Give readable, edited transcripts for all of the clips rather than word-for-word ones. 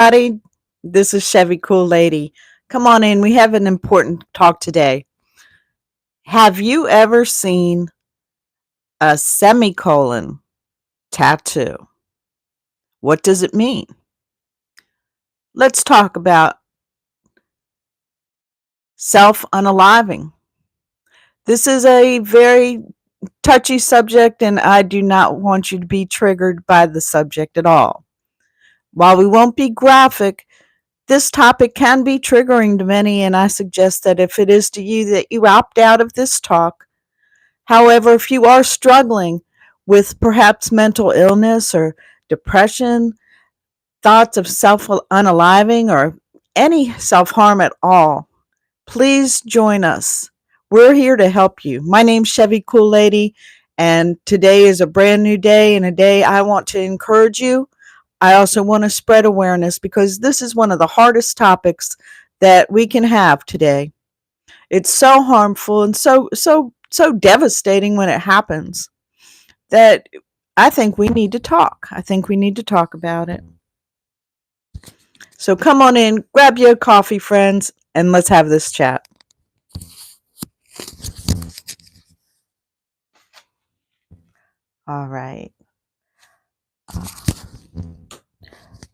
Everybody. This is Chevy Cool Lady. Come on in. We have an important talk today. Have you ever seen a semicolon tattoo? What does it mean? Let's talk about self unaliving. This is a very touchy subject, and I do not want you to be triggered by the subject at all. While we won't be graphic, this topic can be triggering to many, and I suggest that if it is to you, that you opt out of this talk. However, if you are struggling with perhaps mental illness or depression, thoughts of self unaliving, or any self harm at all, please join us. We're here to help you. My name's Chevy Cool Lady, and today is a brand new day and a day I want to encourage you. I also want to spread awareness because this is one of the hardest topics that we can have today. It's so harmful and so devastating when it happens that I think we need to talk. I think we need to talk about it. So come on in, grab your coffee, friends, and let's have this chat. All right.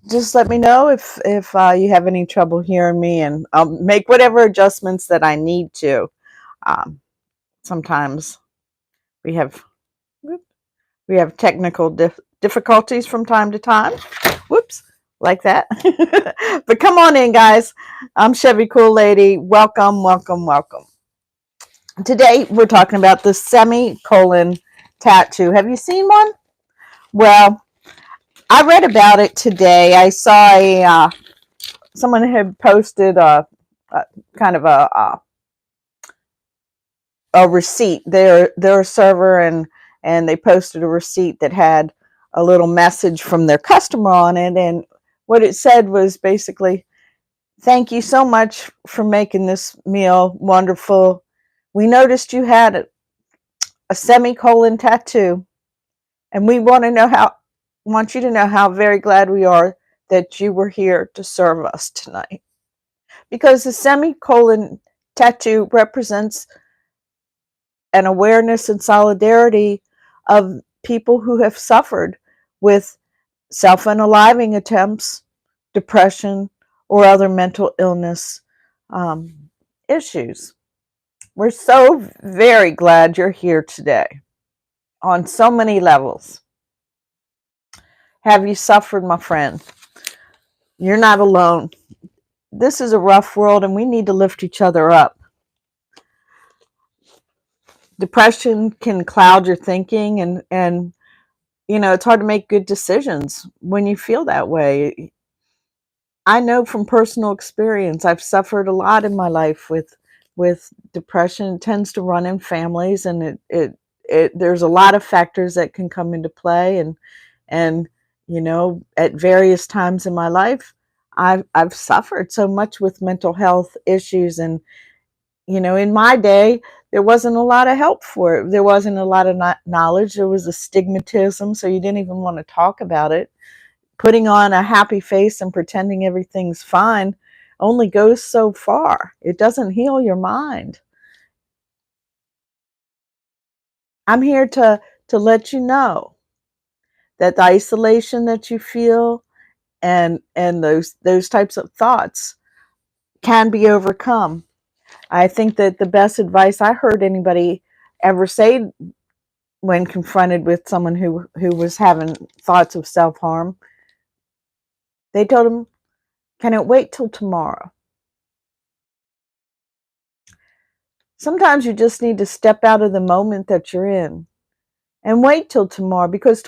Just let me know if you have any trouble hearing me, and I'll make whatever adjustments that I need to. Um, Sometimes we have technical difficulties from time to time. Whoops, like that. But come on in, guys. I'm Chevy Cool Lady. Welcome, welcome, welcome. Today we're talking about the semicolon tattoo. Have you seen one? Well, I read about it today. I saw someone had posted a kind of a receipt. They're a server, and they posted a receipt that had a little message from their customer on it, and what it said was basically, thank you so much for making this meal wonderful. We noticed you had a semicolon tattoo, and we want you to know how very glad we are that you were here to serve us tonight. Because the semicolon tattoo represents an awareness and solidarity of people who have suffered with self-unaliving attempts, depression, or other mental illness issues. We're so very glad you're here today on so many levels. Have you suffered, my friend? You're not alone. This is a rough world, and we need to lift each other up. Depression can cloud your thinking, and it's hard to make good decisions when you feel that way. I know from personal experience, I've suffered a lot in my life with depression. It tends to run in families, and there's a lot of factors that can come into play, and at various times in my life, I've suffered so much with mental health issues. And in my day, there wasn't a lot of help for it. There wasn't a lot of knowledge. There was a stigmatism, so you didn't even want to talk about it. Putting on a happy face and pretending everything's fine only goes so far. It doesn't heal your mind. I'm here to let you know that the isolation that you feel and those types of thoughts can be overcome. I think that the best advice I heard anybody ever say when confronted with someone who was having thoughts of self-harm, they told them, can it wait till tomorrow? Sometimes you just need to step out of the moment that you're in and wait till tomorrow, because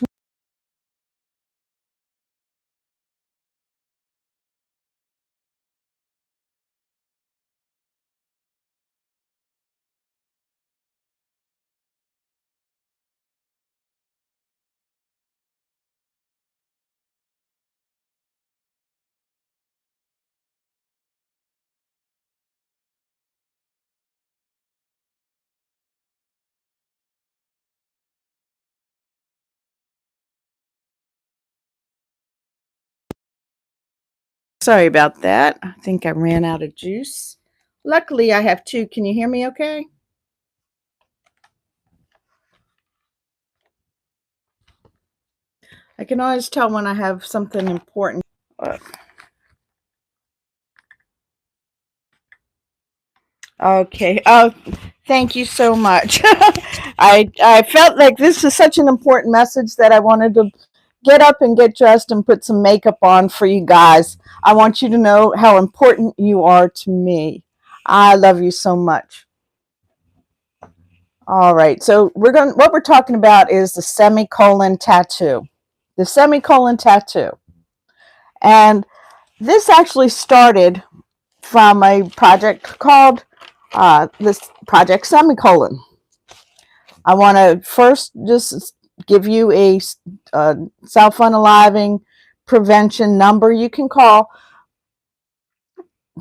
Sorry about that. I think I ran out of juice. Luckily, I have two. Can you hear me okay? I can always tell when I have something important. Okay. Oh, thank you so much. I felt like this is such an important message that I wanted to get up and get dressed and put some makeup on for you guys. I want you to know how important you are to me. I love you so much. All right. So what we're talking about is the semicolon tattoo. The semicolon tattoo. And this actually started from a project called this Project Semicolon. I want to first just give you a self-unaliving prevention number you can call,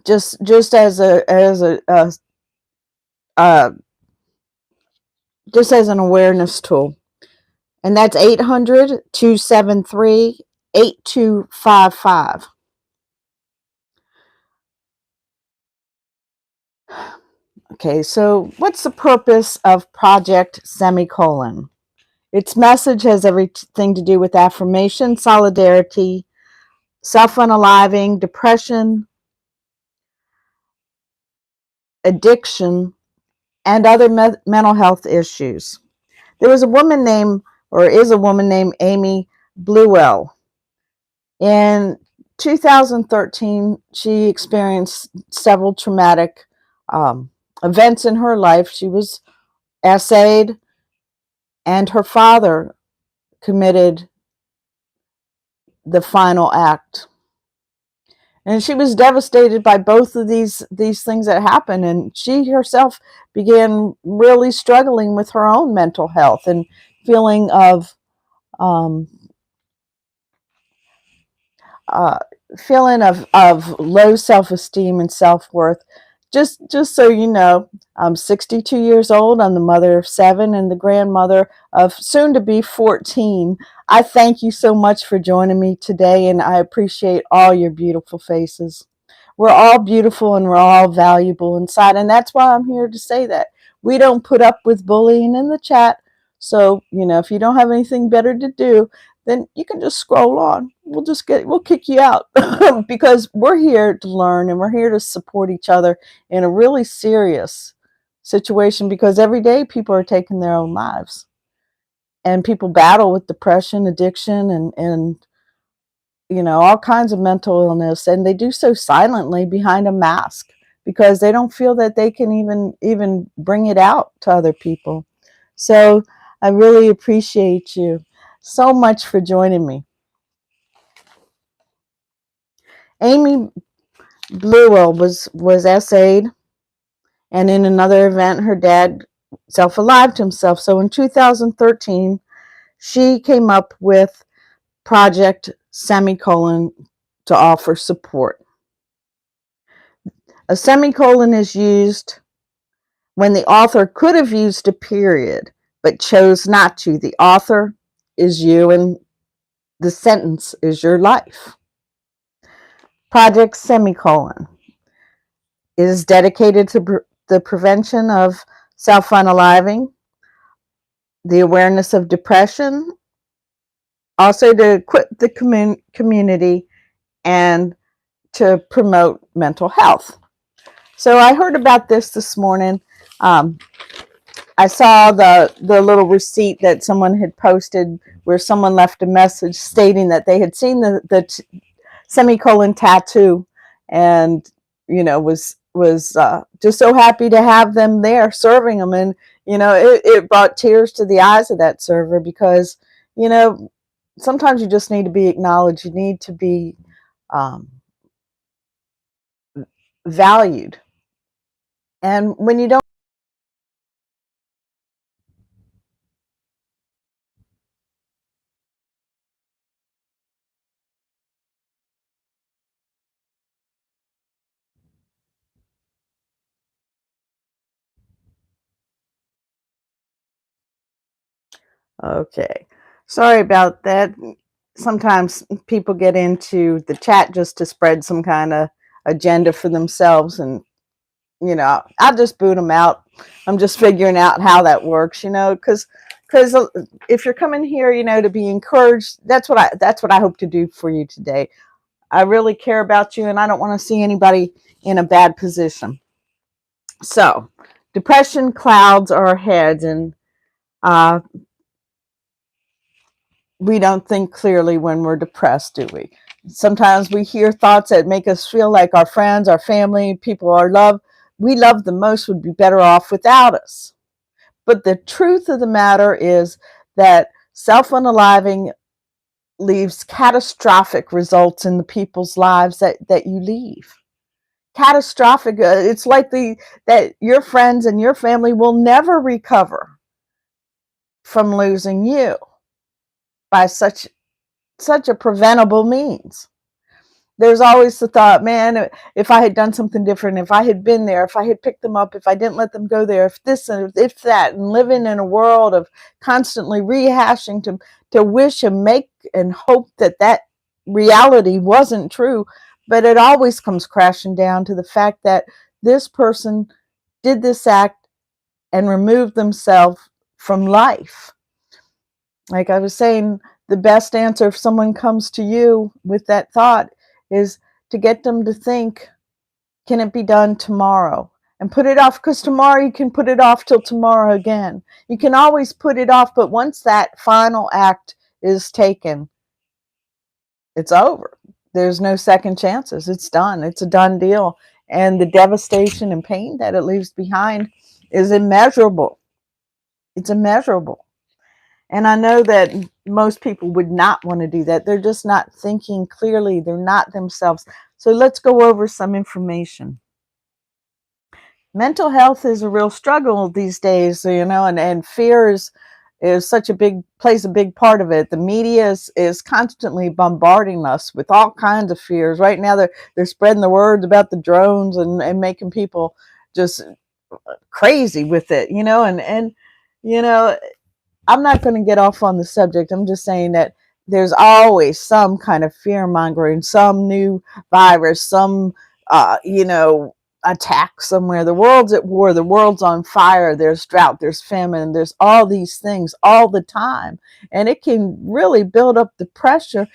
just uh, just as an awareness tool, and that's 800-273-8255. Okay, so what's the purpose of Project Semicolon? Its message has everything to do with affirmation, solidarity, self-unaliving, depression, addiction, and other mental health issues. There was a woman named, or is a woman named Amy Blewell. In 2013, she experienced several traumatic events in her life. She was essayed, and her father committed the final act. And she was devastated by both of these things that happened, and she herself began really struggling with her own mental health and feeling of um, uh, of low self-esteem and self-worth. Just so you know, I'm 62 years old. I'm the mother of 7 and the grandmother of soon to be 14. I thank you so much for joining me today, and I appreciate all your beautiful faces. We're all beautiful and we're all valuable inside, and that's why I'm here to say that. We don't put up with bullying in the chat. So, if you don't have anything better to do, then you can just scroll on. We'll kick you out because we're here to learn and we're here to support each other in a really serious situation, because every day people are taking their own lives and people battle with depression, addiction, and all kinds of mental illness, and they do so silently behind a mask because they don't feel that they can even bring it out to other people. So I really appreciate you so much for joining me. Amy Blewell was essayed, and in another event, her dad self-alived himself. So in 2013, she came up with Project Semicolon to offer support. A semicolon is used when the author could have used a period but chose not to. The author is you, and the sentence is your life. Project Semicolon is dedicated to the prevention of self-unaliving, the awareness of depression, also to equip the community, and to promote mental health. So I heard about this morning. I saw the little receipt that someone had posted where someone left a message stating that they had seen the semicolon tattoo, and was just so happy to have them there serving them. And it brought tears to the eyes of that server, because sometimes you just need to be acknowledged. You need to be um, valued, and when you don't. Okay, sorry about that. sometimes people get into the chat just to spread some kind of agenda for themselves, and I'll just boot them out. I'm just figuring out how that works, because if you're coming here, to be encouraged, that's what I hope to do for you today. I really care about you, and I don't want to see anybody in a bad position. So, depression clouds our heads, and uh, we don't think clearly when we're depressed, do we? Sometimes we hear thoughts that make us feel like our friends, our family, people we love the most would be better off without us. But the truth of the matter is that self-unaliving leaves catastrophic results in the people's lives that you leave. Catastrophic. It's likely that your friends and your family will never recover from losing you by such a preventable means. There's always the thought, man, if I had done something different, if I had been there, if I had picked them up, if I didn't let them go there, if this and if that, and living in a world of constantly rehashing to wish and make and hope that reality wasn't true. But it always comes crashing down to the fact that this person did this act and removed themselves from life. Like I was saying, the best answer if someone comes to you with that thought is to get them to think, can it be done tomorrow? And put it off, because tomorrow you can put it off till tomorrow again. You can always put it off, but once that final act is taken, it's over. There's no second chances. It's done. It's a done deal. And the devastation and pain that it leaves behind is immeasurable. It's immeasurable. And I know that most people would not want to do that. They're just not thinking clearly. They're not themselves. So let's go over some information. Mental health is a real struggle these days, and fear is such a plays a big part of it. The media is constantly bombarding us with all kinds of fears. Right now they're spreading the words about the drones and making people just crazy with it, and I'm not going to get off on the subject. I'm just saying that there's always some kind of fear mongering, some new virus, some, attack somewhere. The world's at war. The world's on fire. There's drought. There's famine. There's all these things all the time. And it can really build up the pressure,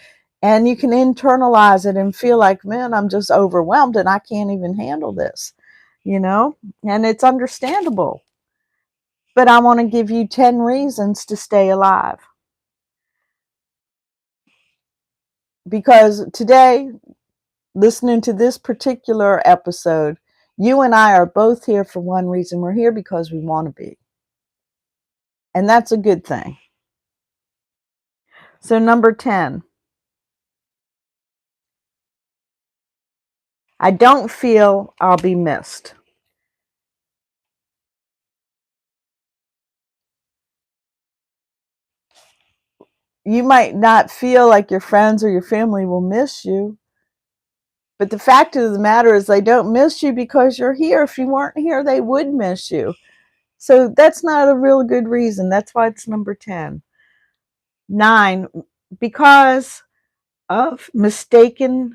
and you can internalize it and feel like, man, I'm just overwhelmed and I can't even handle this, and it's understandable. But I want to give you 10 reasons to stay alive. Because today, listening to this particular episode, you and I are both here for one reason. We're here because we want to be. And that's a good thing. So, number 10, I don't feel I'll be missed. You might not feel like your friends or your family will miss you, but the fact of the matter is they don't miss you because you're here. If you weren't here, they would miss you. So that's not a real good reason. That's why it's number 10. 9, because of mistakenly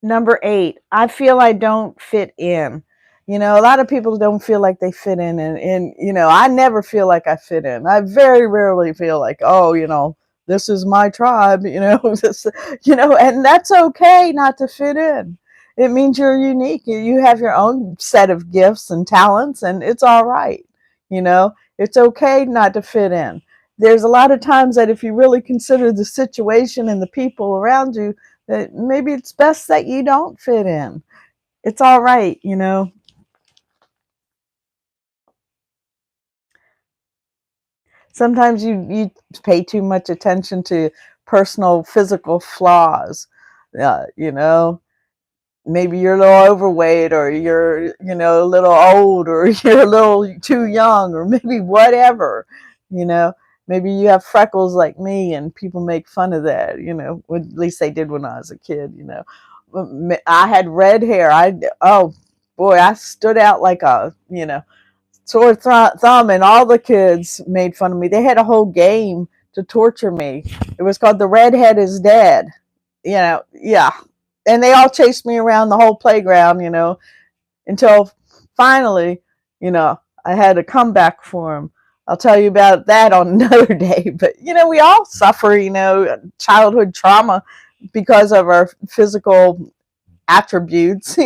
Number 8, I feel I don't fit in. A lot of people don't feel like they fit in, and I never feel like I fit in. I very rarely feel like, oh, this is my tribe, this, and that's okay not to fit in. It means you're unique. You have your own set of gifts and talents, and it's all right. It's okay not to fit in. There's a lot of times that if you really consider the situation and the people around you, that maybe it's best that you don't fit in. It's all right. Sometimes you pay too much attention to personal physical flaws. Uh, you know, Maybe you're a little overweight, or you're, a little old, or you're a little too young, or maybe whatever, you know. Maybe you have freckles like me and people make fun of that, at least they did when I was a kid. I had red hair. Oh boy, I stood out like a, sore thumb, and all the kids made fun of me. They had a whole game to torture me. It was called The Redhead is Dead. Yeah. And they all chased me around the whole playground, until finally, I had a comeback for them. I'll tell you about that on another day. But, we all suffer, childhood trauma because of our physical attributes.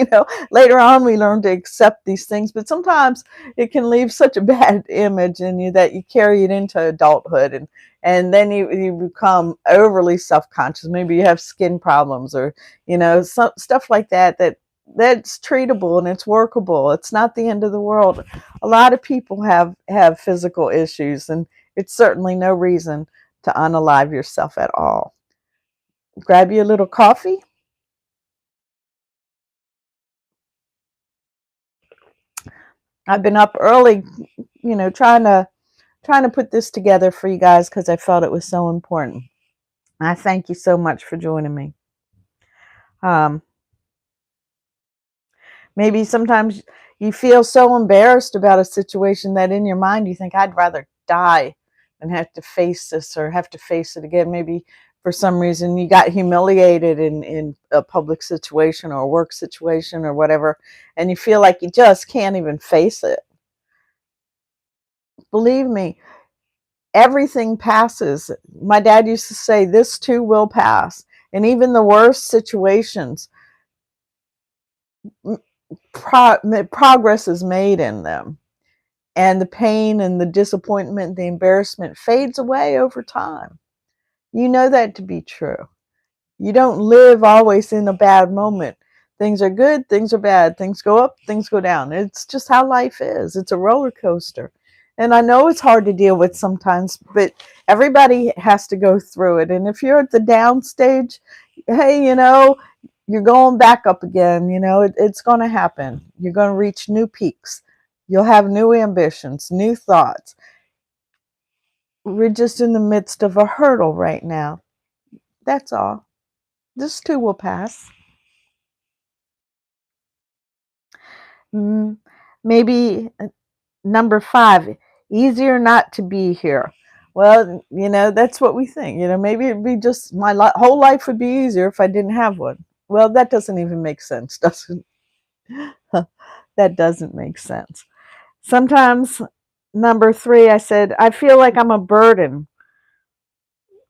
Later on we learn to accept these things, but sometimes it can leave such a bad image in you that you carry it into adulthood, and then you become overly self-conscious. Maybe you have skin problems, or stuff like that's treatable and it's workable. It's not the end of the world. A lot of people have physical issues, and it's certainly no reason to unalive yourself at all. Grab you a little coffee. I've been up early, trying to put this together for you guys because I felt it was so important. I thank you so much for joining me. Um, Maybe sometimes you feel so embarrassed about a situation that in your mind you think, I'd rather die than have to face this or have to face it again. Maybe for some reason you got humiliated in a public situation or a work situation or whatever, and you feel like you just can't even face it. Believe me, everything passes. My dad used to say, this too will pass. And even the worst situations, progress is made in them. And the pain and the disappointment, the embarrassment fades away over time. You know that to be true. You don't live always in a bad moment. Things are good, things are bad, things go up, things go down. It's just how life is. It's a roller coaster. And I know it's hard to deal with sometimes, but everybody has to go through it. And if you're at the down stage, hey, you're going back up again. It's going to happen. You're going to reach new peaks. You'll have new ambitions, new thoughts. We're just in the midst of a hurdle right now. That's all. This too will pass. Mm, Maybe number 5, easier not to be here. Well, that's what we think. Maybe it'd be just my whole life would be easier if I didn't have one. Well, that doesn't even make sense, doesn't that doesn't make sense. Sometimes, number 3, I said, I feel like I'm a burden.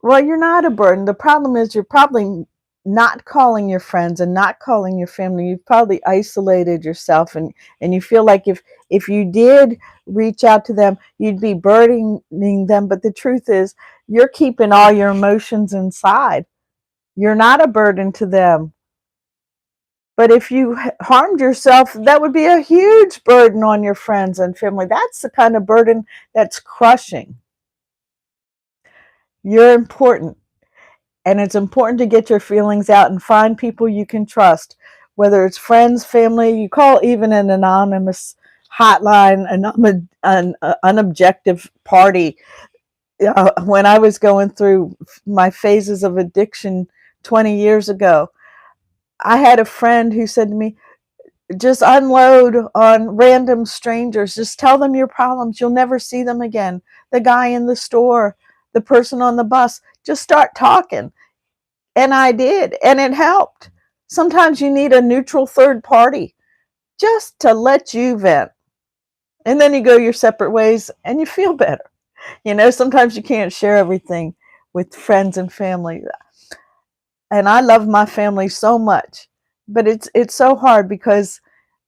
Well, you're not a burden. The problem is you're probably not calling your friends and not calling your family. You've probably isolated yourself, and you feel like if you did reach out to them, you'd be burdening them. But the truth is, you're keeping all your emotions inside. You're not a burden to them. But if you harmed yourself, that would be a huge burden on your friends and family. That's the kind of burden that's crushing. You're important. And it's important to get your feelings out and find people you can trust, whether it's friends, family. You call even an anonymous hotline, an unobjective party. When I was going through my phases of addiction 20 years ago, I had a friend who said to me, just unload on random strangers. Just tell them your problems. You'll never see them again. The guy in the store, the person on the bus, just start talking. And I did, and it helped. Sometimes you need a neutral third party just to let you vent. And then you go your separate ways and you feel better. Sometimes you can't share everything with friends and family. And I love my family so much, but it's so hard because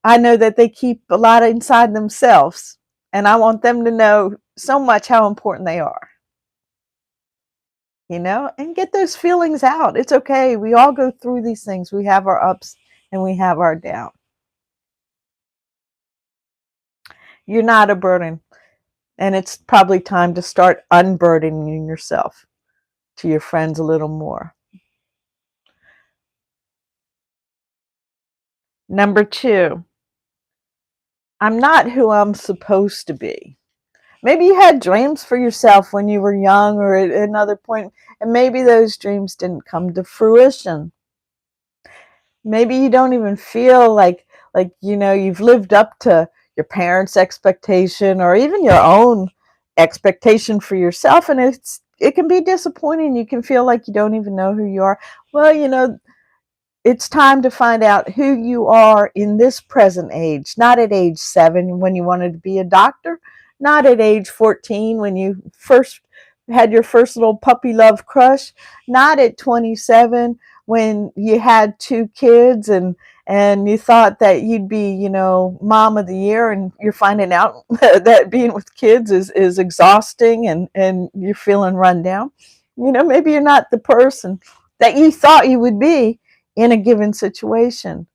I know that they keep a lot inside themselves, and I want them to know so much how important they are. And get those feelings out. It's okay. We all go through these things. We have our ups and we have our downs. You're not a burden, and it's probably time to start unburdening yourself to your friends a little more. Number 2, I'm not who I'm supposed to be. Maybe you had dreams for yourself when you were young or at another point, and maybe those dreams didn't come to fruition. Maybe you don't even feel like you've lived up to your parents' expectation or even your own expectation for yourself, and it can be disappointing. You can feel like you don't even know who you are. Well, it's time to find out who you are in this present age, not at age 7 when you wanted to be a doctor, not at age 14 when you first had your first little puppy love crush, not at 27 when you had 2 kids and you thought that you'd be, mom of the year, and you're finding out that being with kids is exhausting and you're feeling run down. Maybe you're not the person that you thought you would be in a given situation,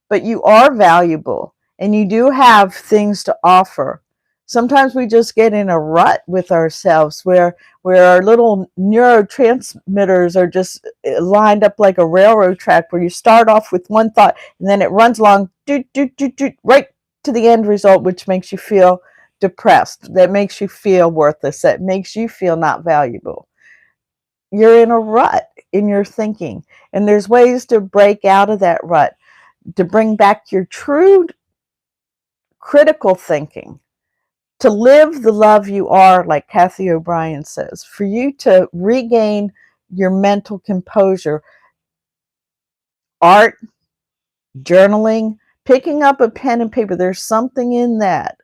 but you are valuable and you do have things to offer. Sometimes we just get in a rut with ourselves where our little neurotransmitters are just lined up like a railroad track, where you start off with one thought and then it runs along right to the end result, which makes you feel depressed, that makes you feel worthless, that makes you feel not valuable. You're in a rut in your thinking, and there's ways to break out of that rut, to bring back your true critical thinking, to live the love you are, like Kathy O'Brien says, for you to regain your mental composure. Art, journaling, picking up a pen and paper, there's something in that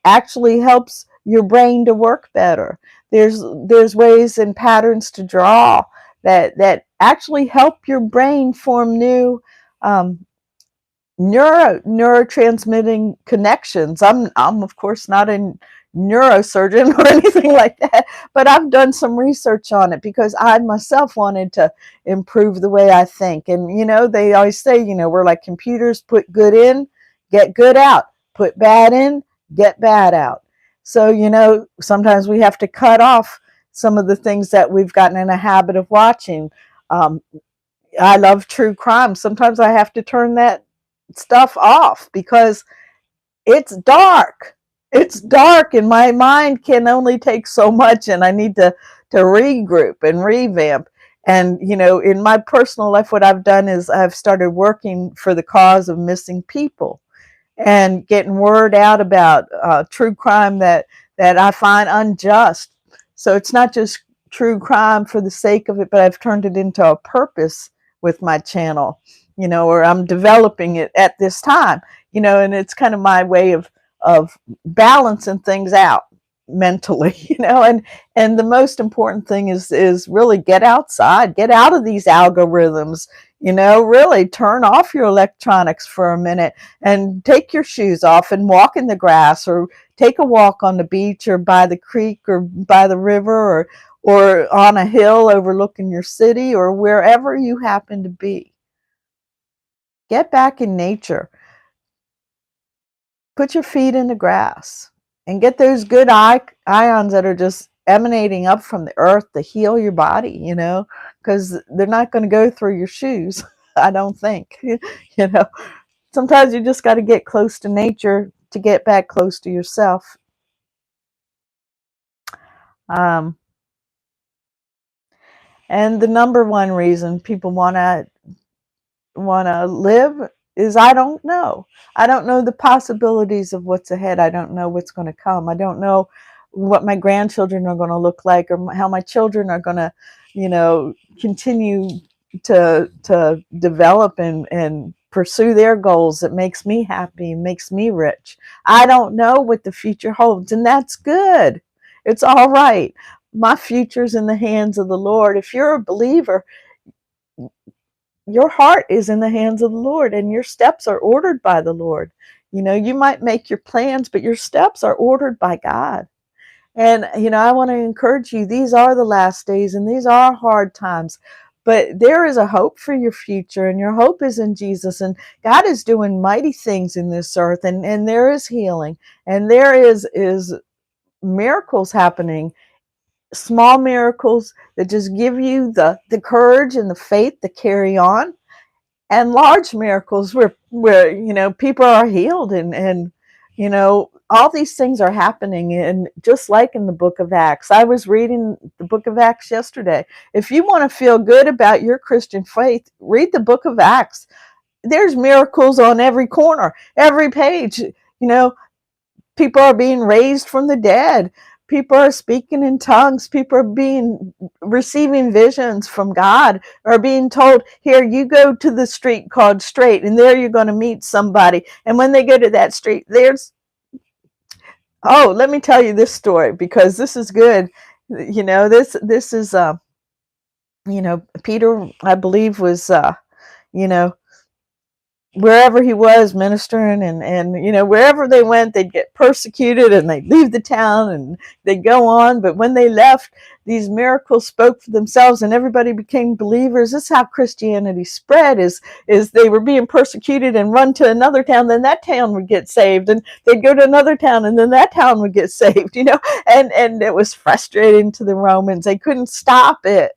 actually helps your brain to work better. There's ways and patterns to draw that actually help your brain form new neurotransmitting connections. I'm of course not a neurosurgeon or anything like that, but I've done some research on it because I myself wanted to improve the way I think. And they always say, we're like computers: put good in, get good out; put bad in, get bad out. So sometimes we have to cut off some of the things that we've gotten in a habit of watching. um, I love true crime. Sometimes I have to turn that stuff off because it's dark. It's dark and my mind can only take so much, and I need to regroup and revamp. And in my personal life, what I've done is I've started working for the cause of missing people and getting word out about true crime that I find unjust. So it's not just true crime for the sake of it, but I've turned it into a purpose with my channel, or I'm developing it at this time, and it's kind of my way of balancing things out mentally, and the most important thing is really get outside, get out of these algorithms, really turn off your electronics for a minute and take your shoes off and walk in the grass, or take a walk on the beach or by the creek or by the river, or on a hill overlooking your city, or wherever you happen to be. Get back in nature. Put your feet in the grass and get those good ions that are just emanating up from the earth to heal your body, because they're not going to go through your shoes, I don't think. Sometimes you just got to get close to nature to get back close to yourself. And the number one reason people want to live is I don't know. I don't know the possibilities of what's ahead. I don't know what's going to come. I don't know what my grandchildren are going to look like, or how my children are going to, continue to develop and pursue their goals that makes me happy, makes me rich. I don't know what the future holds, and that's good. It's all right. My future's in the hands of the Lord. If you're a believer, your heart is in the hands of the Lord, and your steps are ordered by the Lord. You might make your plans, but your steps are ordered by God. And, I want to encourage you, these are the last days and these are hard times, but there is a hope for your future, and your hope is in Jesus. And God is doing mighty things in this earth, and there is healing, and there is miracles happening, small miracles that just give you the courage and the faith to carry on, and large miracles where people are healed, and all these things are happening, and just like in the book of Acts. I was reading the book of Acts yesterday. If you want to feel good about your Christian faith, read the book of Acts. There's miracles on every corner, every page. People are being raised from the dead. People are speaking in tongues. People are being receiving visions from God, or being told, here, you go to the street called Straight, and there you're going to meet somebody. And when they go to that street, let me tell you this story, because this is good. This is Peter, I believe, was you know wherever he was ministering, and wherever they went, they'd get persecuted, and they'd leave the town, and they'd go on. But when they left, these miracles spoke for themselves, and everybody became believers. This is how Christianity spread, is they were being persecuted and run to another town, then that town would get saved, and they'd go to another town, and then that town would get saved. And it was frustrating to the Romans. They couldn't stop it.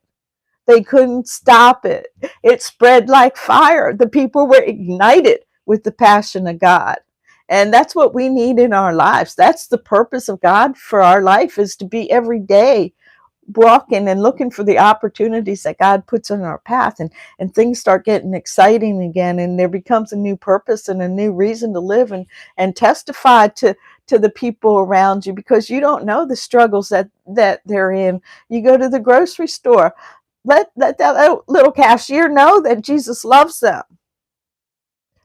They couldn't stop it. It spread like fire. The people were ignited with the passion of God. And that's what we need in our lives. That's the purpose of God for our life, is to be every day walking and looking for the opportunities that God puts in our path, and things start getting exciting again, and there becomes a new purpose and a new reason to live, and testify to the people around you, because you don't know the struggles that they're in. You go to the grocery store, let that little cashier know that Jesus loves them.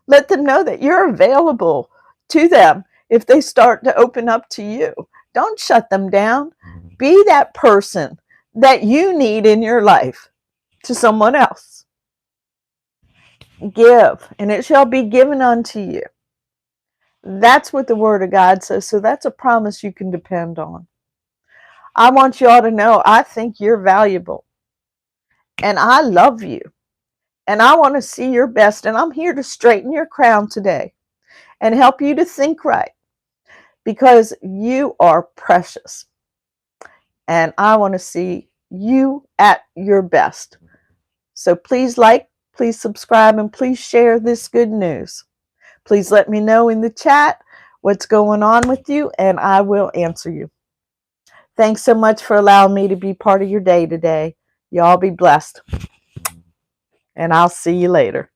Let them know that you're available to them if they start to open up to you. Don't shut them down. Be that person that you need in your life to someone else. Give, and it shall be given unto you. That's what the Word of God says. So that's a promise you can depend on. I want you all to know, I think you're valuable, and I love you, and I want to see your best, and I'm here to straighten your crown today and help you to think right, because you are precious, and I want to see you at your best. So please like, please subscribe, and please share this good news. Please let me know in the chat what's going on with you, and I will answer you. Thanks so much for allowing me to be part of your day today. Y'all be blessed, and I'll see you later.